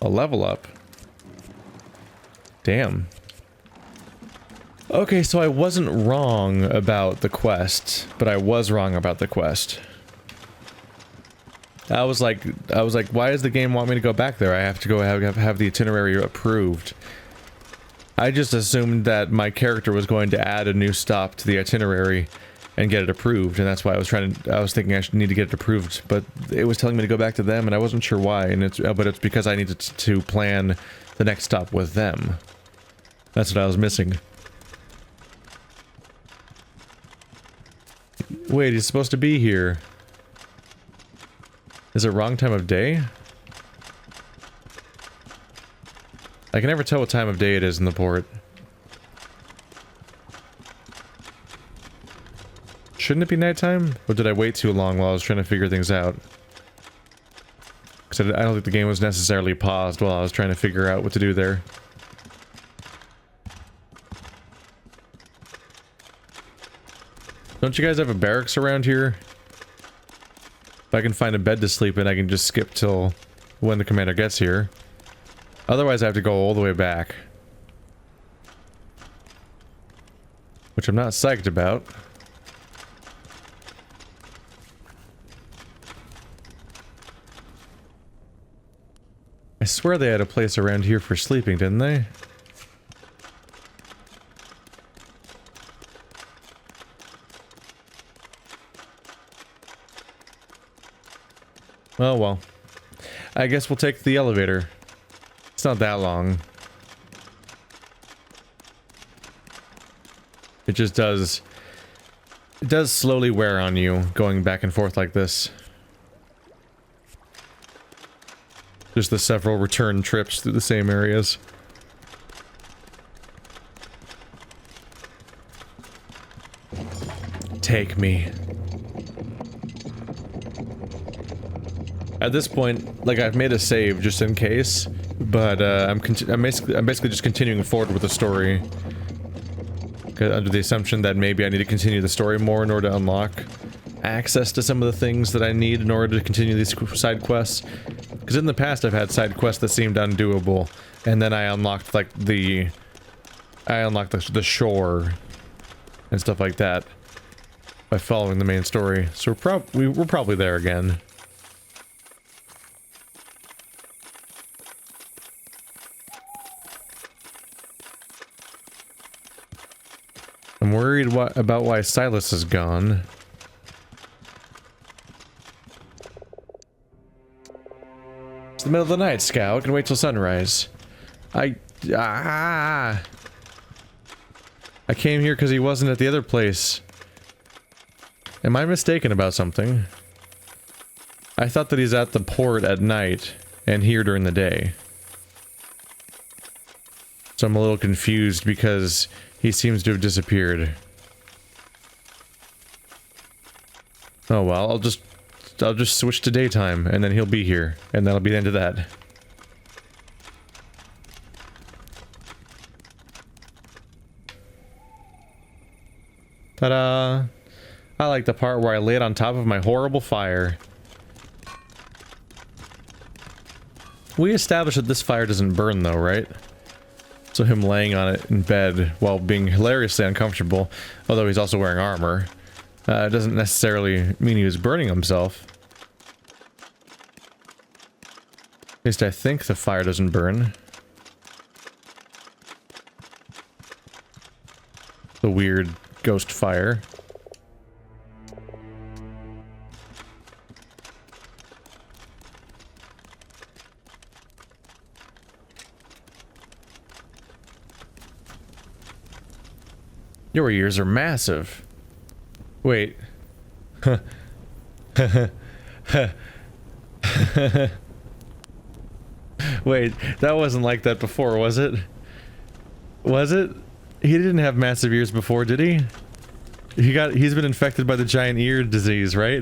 A level up. Damn. Okay, so I wasn't wrong about the quest, but I was wrong about the quest. I was like, why does the game want me to go back there? I have to go have the itinerary approved. I just assumed that my character was going to add a new stop to the itinerary and get it approved, and that's why I was thinking I should need to get it approved, but it was telling me to go back to them, and I wasn't sure why, and but it's because I needed to plan the next stop with them. That's what I was missing. Wait, he's supposed to be here. Is it wrong time of day? I can never tell what time of day it is in the port. Shouldn't it be nighttime? Or did I wait too long while I was trying to figure things out? Because I don't think the game was necessarily paused while I was trying to figure out what to do there. Don't you guys have a barracks around here? If I can find a bed to sleep in, I can just skip till when the commander gets here. Otherwise, I have to go all the way back. Which I'm not psyched about. I swear they had a place around here for sleeping, didn't they? Oh well. I guess we'll take the elevator. It's not that long. It just does... It does slowly wear on you, going back and forth like this. Just the several return trips through the same areas. Take me. At this point, like, I've made a save just in case, but I'm basically just continuing forward with the story. Under the assumption that maybe I need to continue the story more in order to unlock access to some of the things that I need in order to continue these side quests. Because in the past I've had side quests that seemed undoable, and then I unlocked like the shore and stuff like that by following the main story. So we're probably there again. I'm worried about why Silas is gone. It's the middle of the night, Scout. Can wait till sunrise. I came here because he wasn't at the other place. Am I mistaken about something? I thought that he's at the port at night and here during the day. So I'm a little confused because he seems to have disappeared. Oh well, I'll just switch to daytime and then he'll be here and that'll be the end of that. Ta-da! I like the part where I lay it on top of my horrible fire. We established that this fire doesn't burn though, right? So him laying on it in bed while being hilariously uncomfortable, although he's also wearing armor, doesn't necessarily mean he was burning himself. At least I think the fire doesn't burn. The weird ghost fire. Your ears are massive. Wait. Wait, that wasn't like that before, was it? Was it? He didn't have massive ears before, did he? He's been infected by the giant ear disease, right?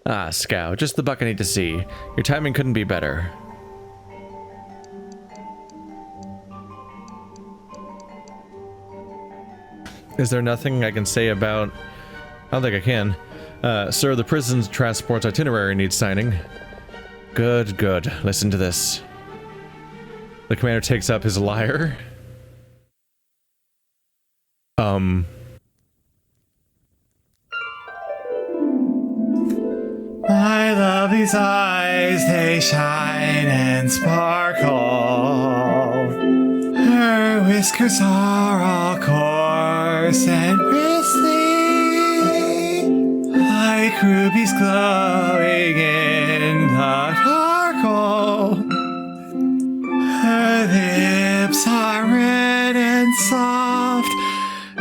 Ah, Scout, just the buck I need to see. Your timing couldn't be better. Is there nothing I can say about... I don't think I can. Sir, the prison's transport's itinerary needs signing. Good, good. Listen to this. The commander takes up his lyre. I love these eyes, they shine and sparkle. Her whiskers are all coarse and bristly, like rubies glowing in the charcoal. Her lips are red and soft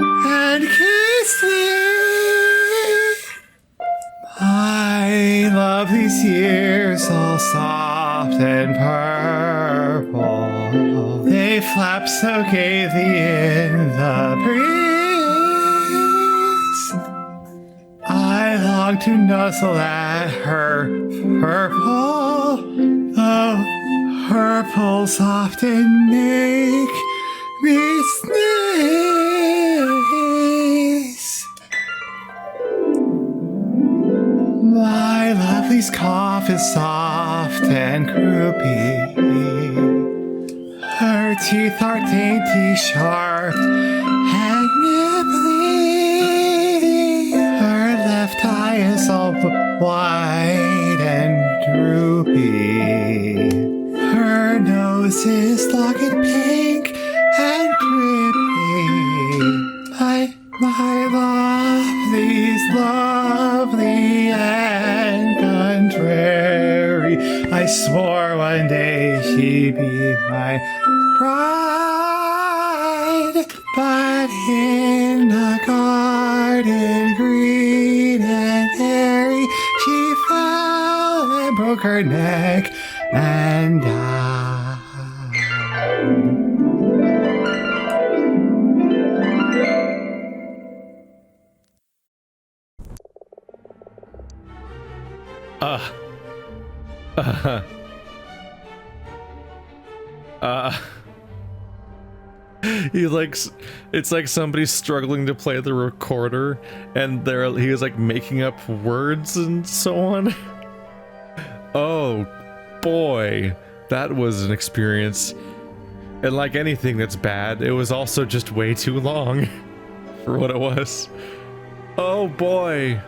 and kissly. I love these ears all soft and purple. They flap so gaily in the breeze. I long to nuzzle at her purple, though purples often make me sneeze. My lovely's cough is soft and croupy. Her teeth are dainty, sharp, and nibbly. Her left eye is all white and droopy. Her nose is long and pink and drippy. My lovely's lovely and contrary. I swore one day she'd be my bride, but in a garden green and airy, she fell and broke her neck and died. It's like somebody's struggling to play the recorder and he was like making up words and so on. Oh boy, that was an experience. And like anything that's bad, it was also just way too long for what it was. Oh boy.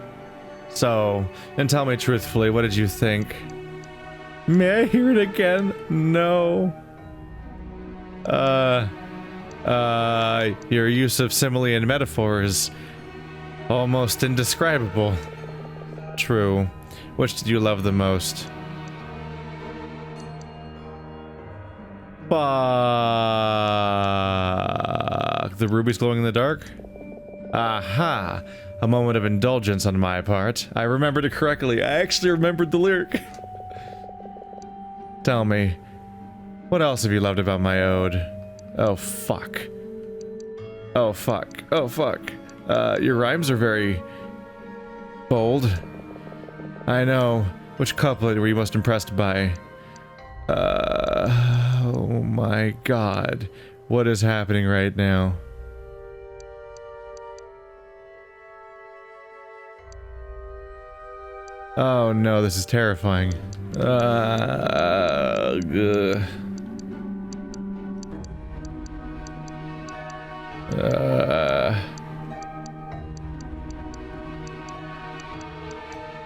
So, and tell me truthfully, what did you think? May I hear it again? No. Your use of simile and metaphor is almost indescribable. True. Which did you love the most? Fuck. The rubies glowing in the dark? Aha. A moment of indulgence on my part. I remembered it correctly. I actually remembered the lyric. Tell me, what else have you loved about my ode? Oh, fuck. Oh, fuck. Oh, fuck. Your rhymes are very bold. I know. Which couplet were you most impressed by? Oh my god. What is happening right now? Oh no, this is terrifying.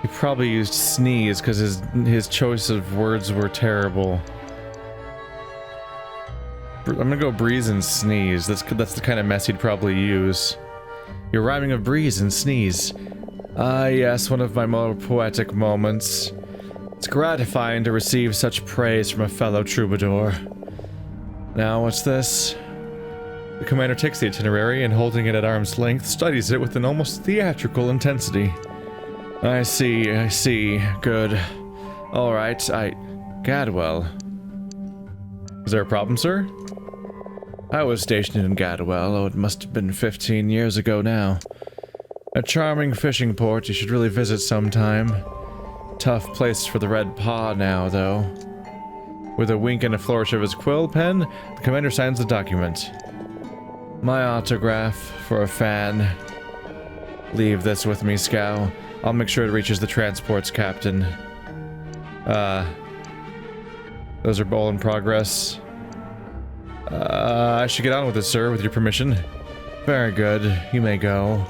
He probably used sneeze because his choice of words were terrible. I'm gonna go breeze and sneeze. That's the kind of mess he'd probably use. You're rhyming of breeze and sneeze. Ah, yes, one of my more poetic moments. It's gratifying to receive such praise from a fellow troubadour. Now, what's this? The commander takes the itinerary and, holding it at arm's length, studies it with an almost theatrical intensity. I see. Good. Alright, Gadwell. Is there a problem, sir? I was stationed in Gadwell, oh, it must have been 15 years ago now. A charming fishing port you should really visit sometime. Tough place for the Red Paw now, though. With a wink and a flourish of his quill pen, the commander signs the document. My autograph for a fan. Leave this with me, Scow. I'll make sure it reaches the transport's captain. Those are all in progress. I should get on with this, sir, with your permission. Very good. You may go.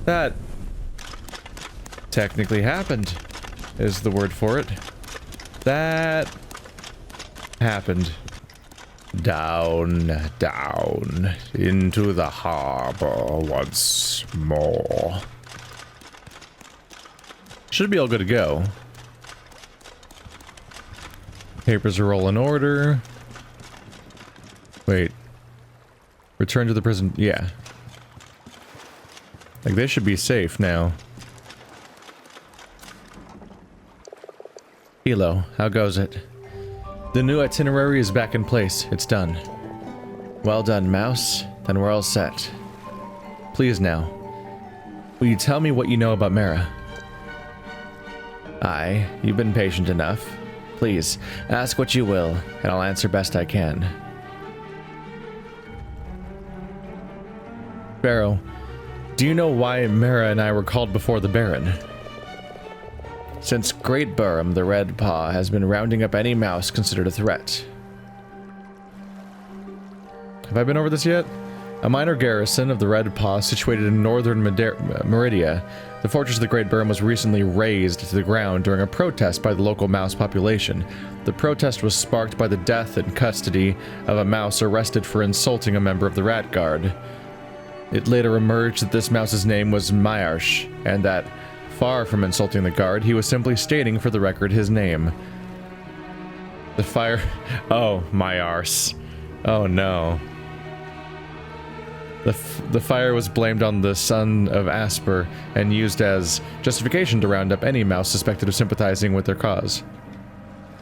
That technically happened, is the word for it. That happened. Down, down, into the harbor once more. Should be all good to go. Papers are all in order. Wait. Return to the prison. Yeah. Like, they should be safe now. Tilo, how goes it? The new itinerary is back in place. It's done. Well done, Mouse. Then we're all set. Please now. Will you tell me what you know about Merra? Aye, you've been patient enough. Please, ask what you will, and I'll answer best I can. Pharaoh, do you know why Merra and I were called before the Baron? Since Great Burham, the Red Paw has been rounding up any mouse considered a threat. Have I been over this yet? A minor garrison of the Red Paw situated in northern Meridia, the fortress of the Great Burham was recently razed to the ground during a protest by the local mouse population. The protest was sparked by the death in custody of a mouse arrested for insulting a member of the Rat Guard. It later emerged that this mouse's name was Myarsh, and that, far from insulting the guard, he was simply stating for the record his name. The fire... Oh, my arse. Oh no. The fire was blamed on the son of Asper and used as justification to round up any mouse suspected of sympathizing with their cause.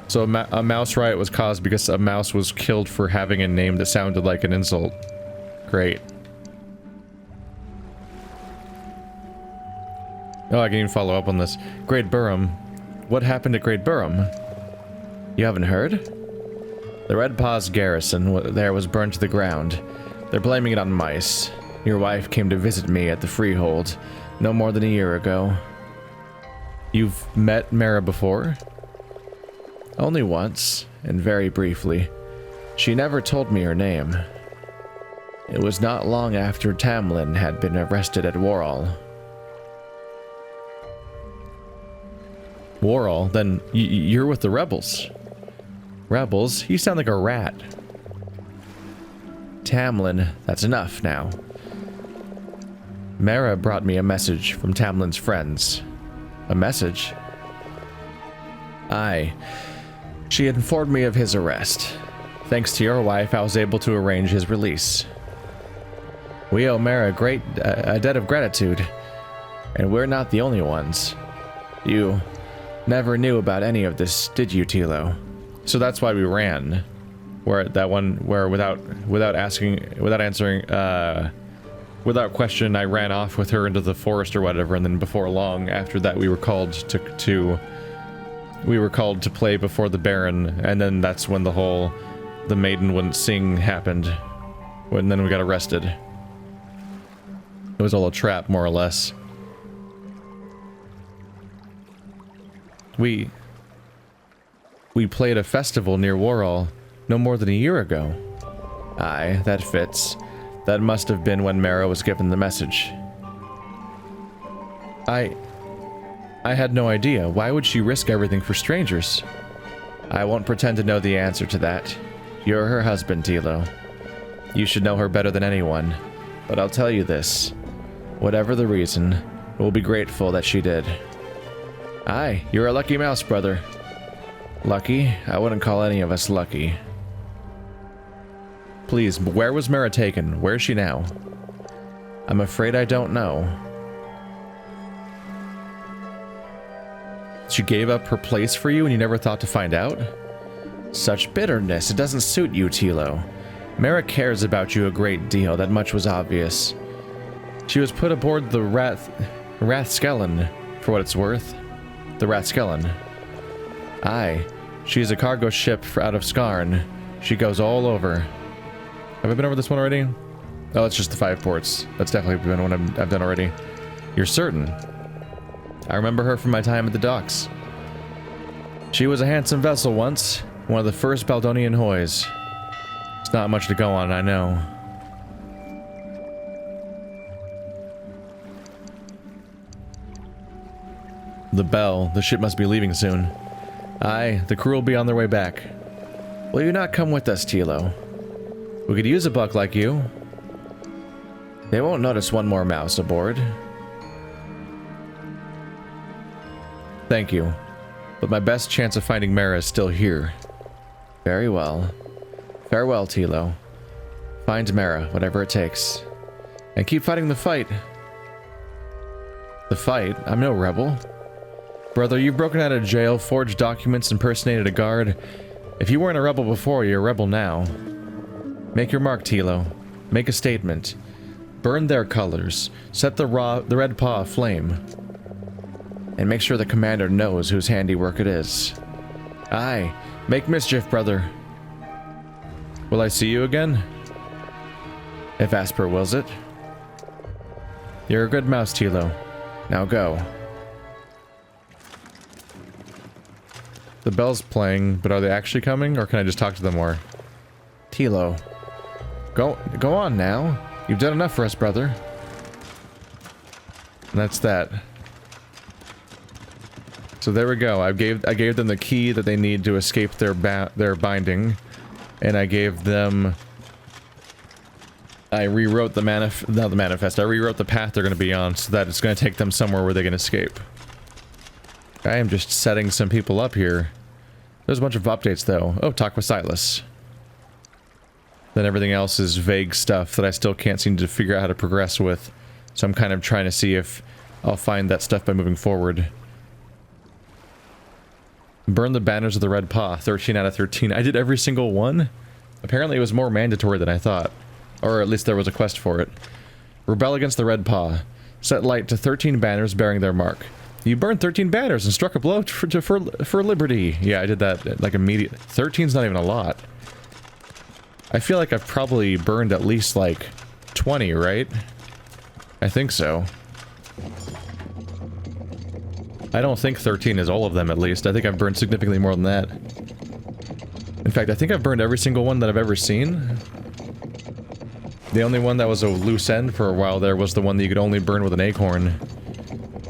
So a mouse riot was caused because a mouse was killed for having a name that sounded like an insult. Great. Oh, I can even follow up on this. Great Burham. What happened at Great Burham? You haven't heard? The Red Paw's garrison there was burned to the ground. They're blaming it on mice. Your wife came to visit me at the Freehold no more than a year ago. You've met Merra before? Only once, and very briefly. She never told me her name. It was not long after Tamlin had been arrested at Warall. Warall? Then you're with the rebels. Rebels? You sound like a rat. Tamlin, that's enough now. Merra brought me a message from Tamlin's friends. A message? Aye. She informed me of his arrest. Thanks to your wife, I was able to arrange his release. We owe Merra a debt of gratitude, and we're not the only ones. You never knew about any of this, did you, Tilo? So that's why we ran. Without question, I ran off with her into the forest or whatever, and then before long, after that, we were called to play before the Baron, and then that's when the maiden wouldn't sing happened. And then we got arrested. It was all a trap, more or less. We played a festival near Warall no more than a year ago. Aye, that fits. That must have been when Merra was given the message. I had no idea. Why would she risk everything for strangers? I won't pretend to know the answer to that. You're her husband, Tilo. You should know her better than anyone. But I'll tell you this. Whatever the reason, we'll be grateful that she did. Aye, you're a lucky mouse, brother. Lucky? I wouldn't call any of us lucky. Please, where was Merra taken? Where is she now? I'm afraid I don't know. She gave up her place for you and you never thought to find out? Such bitterness, it doesn't suit you, Tilo. Merra cares about you a great deal, that much was obvious. She was put aboard the Rathskellen, for what it's worth. The Rathskellen. Aye, she's a cargo ship out of Skarn. She goes all over. Have I been over this one already? Oh, it's just the 5 ports. That's definitely been one I've done already. You're certain? I remember her from my time at the docks. She was a handsome vessel once, one of the first Baldonian hoys. It's not much to go on, I know. The bell. The ship must be leaving soon. Aye, the crew will be on their way back. Will you not come with us, Tilo? We could use a buck like you. They won't notice one more mouse aboard. Thank you. But my best chance of finding Merra is still here. Very well. Farewell, Tilo. Find Merra, whatever it takes. And keep fighting the fight. The fight? I'm no rebel. Brother, you've broken out of jail, forged documents, impersonated a guard. If you weren't a rebel before, you're a rebel now. Make your mark, Tilo. Make a statement. Burn their colors. Set the red paw aflame. And make sure the commander knows whose handiwork it is. Aye, make mischief, brother. Will I see you again? If Asper wills it. You're a good mouse, Tilo. Now go. The bell's playing, but are they actually coming, or can I just talk to them more? Tilo. Go on now. You've done enough for us, brother. And that's that. So there we go. I gave them the key that they need to escape their binding, and I gave them. I rewrote the manifest. I rewrote the path they're going to be on, so that it's going to take them somewhere where they can escape. I am just setting some people up here. There's a bunch of updates though. Oh, talk with Silas. Then everything else is vague stuff that I still can't seem to figure out how to progress with. So I'm kind of trying to see if I'll find that stuff by moving forward. Burn the banners of the Red Paw, 13 out of 13. I did every single one? Apparently it was more mandatory than I thought. Or at least there was a quest for it. Rebel against the Red Paw. Set light to 13 banners bearing their mark. You burned 13 banners and struck a blow for liberty. Yeah, I did that like immediately. 13's not even a lot. I feel like I've probably burned at least like 20, right? I think so. I don't think 13 is all of them, at least. I think I've burned significantly more than that. In fact, I think I've burned every single one that I've ever seen. The only one that was a loose end for a while there was the one that you could only burn with an acorn.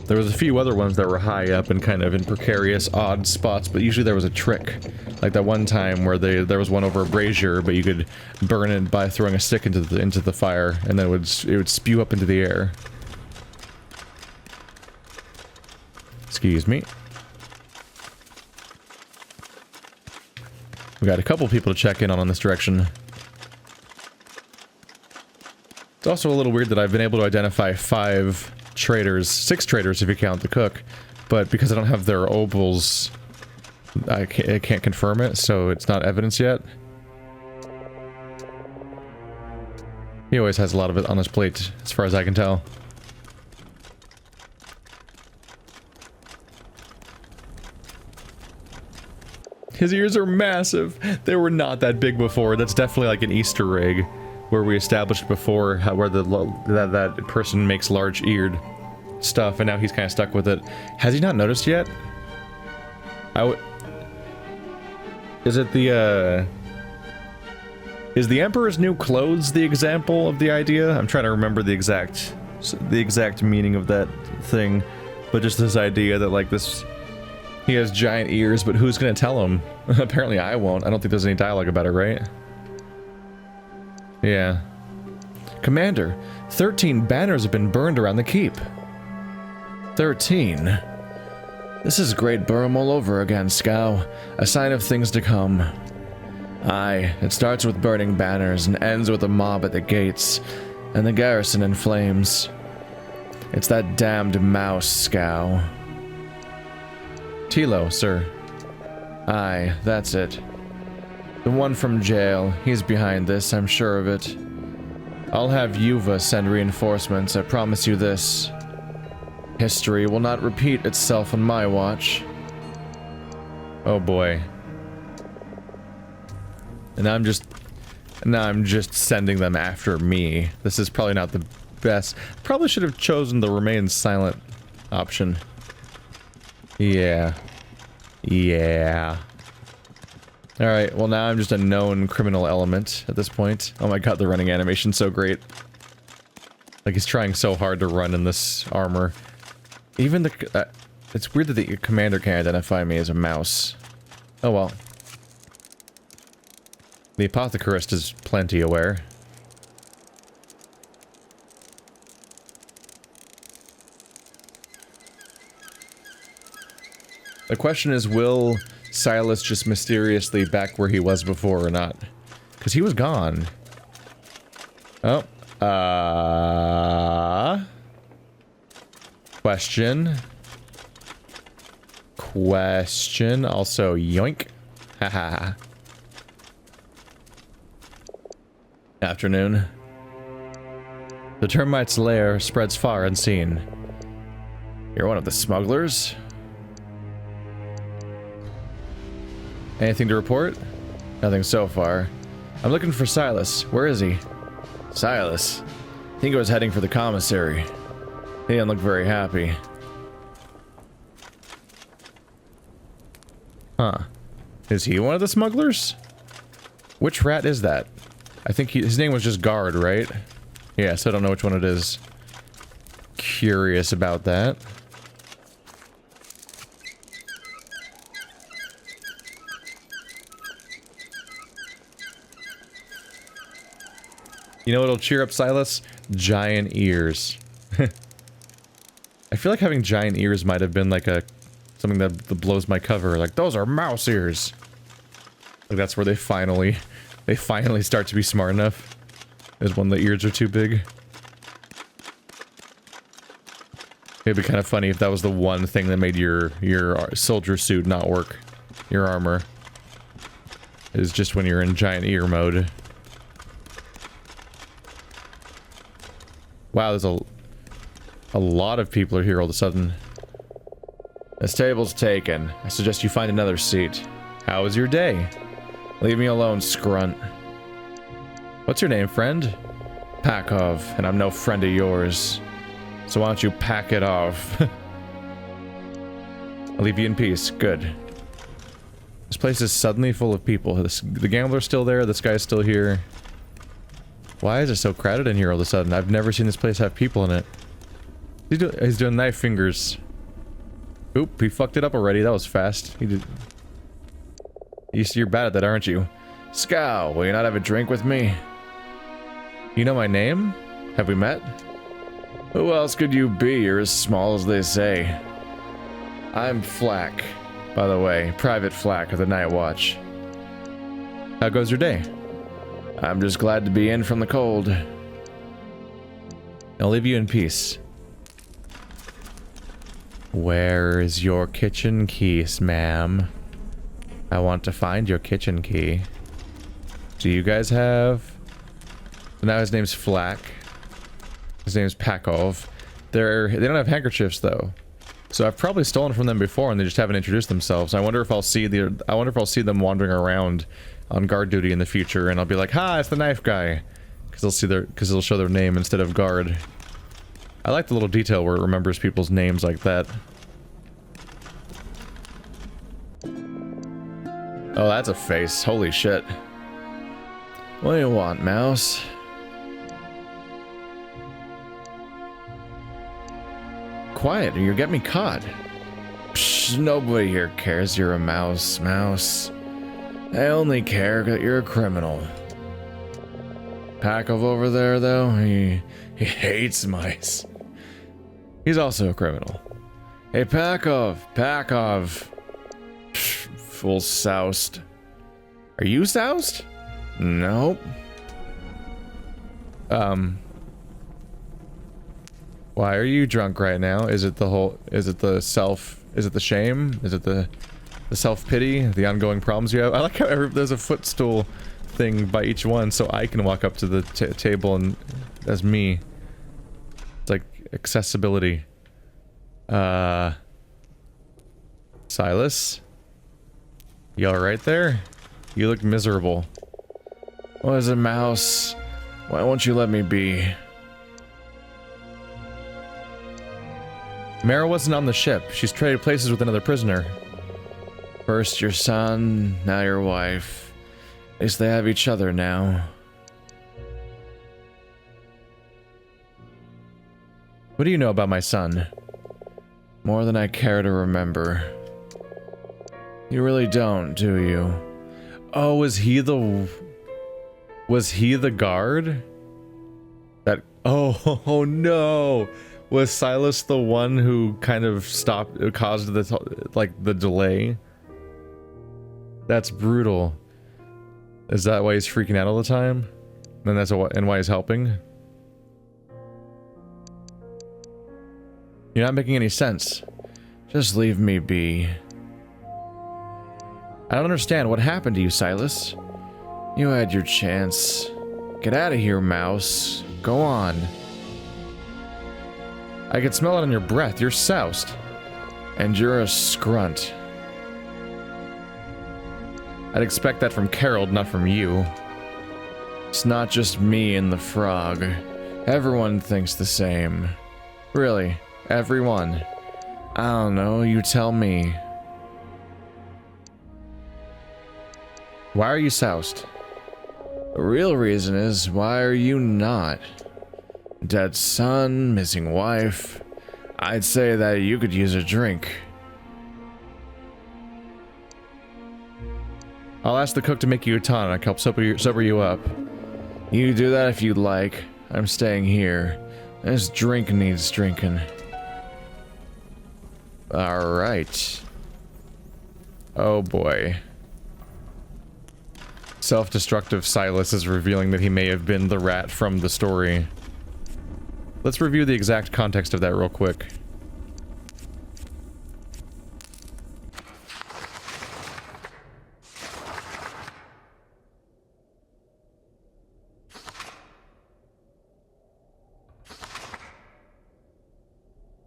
There was a few other ones that were high up and kind of in precarious, odd spots, but usually there was a trick. Like that one time where there was one over a brazier, but you could burn it by throwing a stick into the fire, and then it would spew up into the air. Excuse me. We got a couple people to check in on this direction. It's also a little weird that I've been able to identify 5 traders, 6 traders if you count the cook, but because I don't have their opals, I can't confirm it, so it's not evidence yet. He always has a lot of it on his plate, as far as I can tell. His ears are massive. They were not that big before. That's definitely like an Easter egg, where we established before where that person makes large-eared stuff, and now he's kind of stuck with it. Has he not noticed yet? Is it the is the Emperor's New Clothes the example of the idea? I'm trying to remember the exact meaning of that thing, but just this idea that like this. He has giant ears, but who's gonna tell him? Apparently I won't. I don't think there's any dialogue about it, right? Yeah. Commander, 13 banners have been burned around the keep. 13? This is Great Burm all over again, Scow. A sign of things to come. Aye, it starts with burning banners and ends with a mob at the gates, and the garrison in flames. It's that damned mouse, Scow. Tilo, sir. Aye, that's it. The one from jail. He's behind this, I'm sure of it. I'll have Yuva send reinforcements, I promise you this. History will not repeat itself on my watch. Oh boy. And now I'm just sending them after me. This is probably not the best. Probably should have chosen the remain silent option. Yeah. Yeah. Alright, well now I'm just a known criminal element at this point. Oh my god, the running animation's so great. Like, he's trying so hard to run in this armor. Even the... it's weird that the commander can't identify me as a mouse. Oh well. The apothecarist is plenty aware. The question is, will Silas just mysteriously back where he was before or not? Because he was gone. Oh. Question. Question. Also, yoink. Haha. Afternoon. The termite's lair spreads far unseen. You're one of the smugglers? Anything to report? Nothing so far. I'm looking for Silas. Where is he? Silas? I think he was heading for the commissary. He didn't look very happy. Huh. Is he one of the smugglers? Which rat is that? I think his name was just Guard, right? Yeah, so I don't know which one it is. Curious about that. You know what'll cheer up Silas? Giant ears. I feel like having giant ears might have been like something that blows my cover. Like, those are mouse ears. Like, that's where they finally start to be smart enough. Is when the ears are too big. It'd be kind of funny if that was the one thing that made your soldier suit not work. Your armor. Is just when you're in giant ear mode. Wow, there's a lot of people are here all of a sudden. This table's taken. I suggest you find another seat. How was your day? Leave me alone, scrunt. What's your name, friend? Pakov, and I'm no friend of yours. So why don't you pack it off? I'll leave you in peace. Good. This place is suddenly full of people. The gambler's still there, this guy's still here. Why is it so crowded in here all of a sudden? I've never seen this place have people in it. He's doing knife fingers. Oop, he fucked it up already. That was fast. He did. You're bad at that, aren't you? Scow, will you not have a drink with me? You know my name? Have we met? Who else could you be? You're as small as they say. I'm Flack, by the way. Private Flack of the Night Watch. How goes your day? I'm just glad to be in from the cold. I'll leave you in peace. Where is your kitchen keys, ma'am? I want to find your kitchen key. Do you guys have... So now his name's Flack. His name's Pakov. They don't have handkerchiefs though. So I've probably stolen from them before and they just haven't introduced themselves. I wonder if I'll see them wandering around on guard duty in the future and I'll be like, "Ha, it's the knife guy." Because they'll show their name instead of guard. I like the little detail where it remembers people's names like that. Oh, that's a face. Holy shit. What do you want, mouse? Quiet, or you'll get me caught. Psh, nobody here cares you're a mouse. I only care that you're a criminal. Pakov over there, though, he hates mice. He's also a criminal. Hey, Pakov! Psh, full soused. Are you soused? Nope. Why are you drunk right now? Is it the shame? Is it the self-pity? The ongoing problems you have? I like how there's a footstool thing by each one so I can walk up to the table and as me. It's like accessibility. Silas? You alright there? You look miserable. What is it, mouse? Why won't you let me be? Merra wasn't on the ship. She's traded places with another prisoner. First your son, now your wife. At least they have each other now. What do you know about my son? More than I care to remember. You really don't, do you? Oh, was he the guard? That, oh no! Was Silas the one who kind of caused the delay? That's brutal. Is that why he's freaking out all the time? And and why he's helping? You're not making any sense. Just leave me be. I don't understand. What happened to you, Silas? You had your chance. Get out of here, mouse. Go on. I can smell it on your breath. You're soused. And you're a scrunt. I'd expect that from Carol, not from you. It's not just me and the frog. Everyone thinks the same. Really, everyone. I don't know, you tell me. Why are you soused? The real reason is, why are you not? Dead son, missing wife. I'd say that you could use a drink. I'll ask the cook to make you a tonic, help sober you up. You do that if you'd like. I'm staying here. This drink needs drinking. Alright. Oh boy. Self-destructive Silas is revealing that he may have been the rat from the story. Let's review the exact context of that real quick.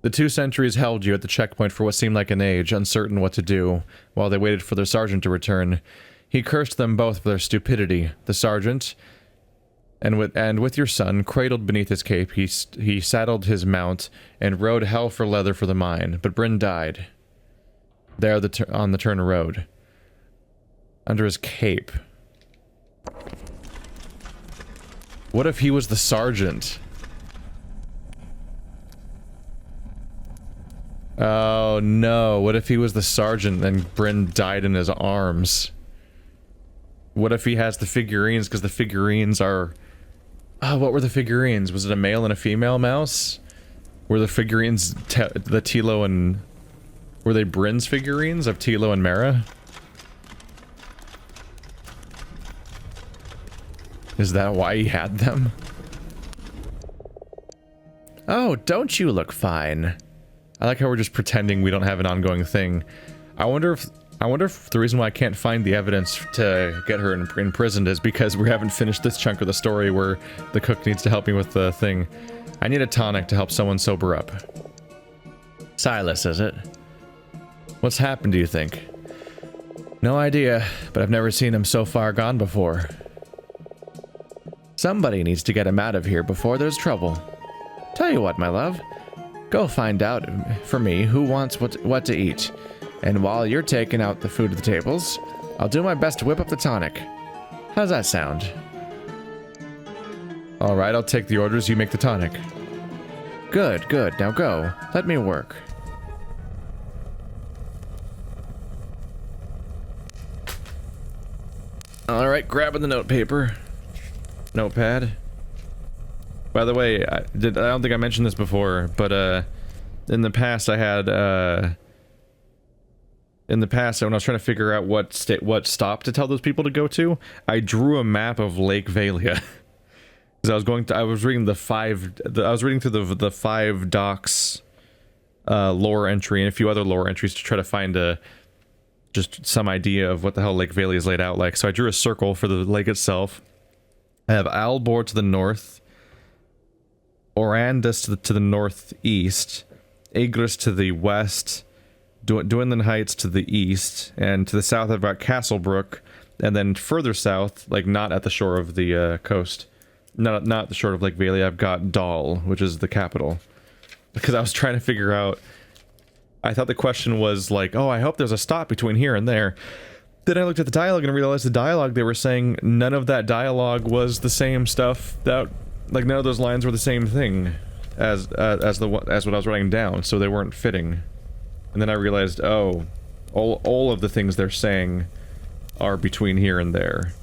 The 2 sentries held you at the checkpoint for what seemed like an age, uncertain what to do, while they waited for their sergeant to return. He cursed them both for their stupidity. The sergeant, and with your son, cradled beneath his cape, he saddled his mount and rode hell for leather for the mine. But Bryn died. There on the turn road. Under his cape. What if he was the sergeant? Oh no, what if he was the sergeant and Bryn died in his arms? What if he has the figurines, because the figurines are... Oh, what were the figurines? Was it a male and a female mouse? Were the figurines the Tilo and... Were they Bryn's figurines of Tilo and Merra? Is that why he had them? Oh, don't you look fine? I like how we're just pretending we don't have an ongoing thing. I wonder if the reason why I can't find the evidence to get her imprisoned is because we haven't finished this chunk of the story where the cook needs to help me with the thing. I need a tonic to help someone sober up. Silas, is it? What's happened, do you think? No idea, but I've never seen him so far gone before. Somebody needs to get him out of here before there's trouble. Tell you what, my love. Go find out for me who wants what to eat. And while you're taking out the food at the tables, I'll do my best to whip up the tonic. How's that sound? Alright, I'll take the orders, you make the tonic. Good, good. Now go. Let me work. Alright, grabbing the notepaper. Notepad. By the way, I don't think I mentioned this before, but in the past I had in the past, when I was trying to figure out what stop to tell those people to go to, I drew a map of Lake Valia. Because I was reading the 5 docks lore entry and a few other lore entries to try to find just some idea of what the hell Lake Valia is laid out like. So I drew a circle for the lake itself. I have Albor to the north, Orandus to the northeast, Igris to the west, Dwindling Heights to the east, and to the south I've got Castlebrook, and then further south, like not at the shore of the coast, not the shore of Lake Valia, I've got Dal, which is the capital. Because I was trying to figure out I thought the question was like, oh, I hope there's a stop between here and there. Then I looked at the dialogue and realized the dialogue they were saying, none of that dialogue was the same stuff that, like, none of those lines were the same thing as what I was writing down, so they weren't fitting. And then I realized, oh, all of the things they're saying are between here and there.